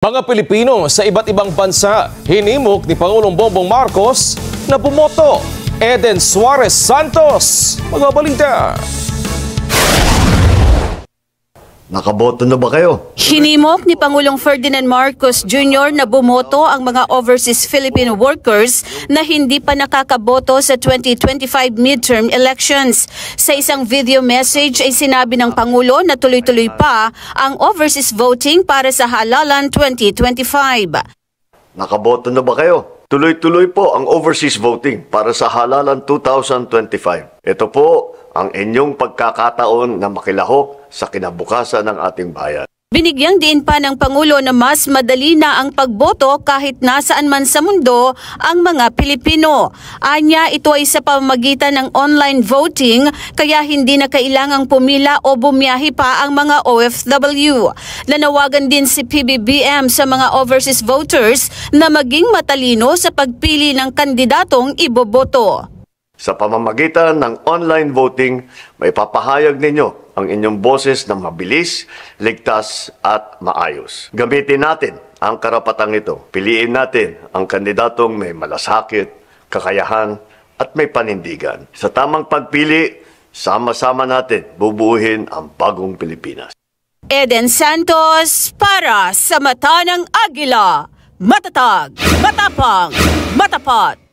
Mga Pilipino sa iba't ibang bansa, hinimok ni Pangulong Bongbong Marcos na bumoto. Eden Suarez Santos, magbabalita. Nakaboto na ba kayo? Hinimok ni Pangulong Ferdinand Marcos Jr. na bumoto ang mga overseas Filipino workers na hindi pa nakakaboto sa 2025 midterm elections. Sa isang video message ay sinabi ng Pangulo na tuloy-tuloy pa ang overseas voting para sa Halalan 2025. Nakaboto na ba kayo? Tuloy-tuloy po ang overseas voting para sa Halalan 2025. Ito po ang inyong pagkakataon na makilahok sa kinabukasan ng ating bayan. Binigyang diin pa ng Pangulo na mas madali na ang pagboto kahit nasaan man sa mundo ang mga Pilipino. Anya, ito ay sa pamamagitan ng online voting kaya hindi na kailangang pumila o bumiyahe pa ang mga OFW. Nanawagan din si PBBM sa mga overseas voters na maging matalino sa pagpili ng kandidatong iboboto. Sa pamamagitan ng online voting, may papahayag ninyo ang inyong boses na mabilis, ligtas at maayos. Gamitin natin ang karapatang ito. Piliin natin ang kandidatong may malasakit, kakayahan at may panindigan. Sa tamang pagpili, sama-sama natin bubuuin ang bagong Pilipinas. Eden Santos para sa Mata ng Agila. Matatag, matapang, matapat.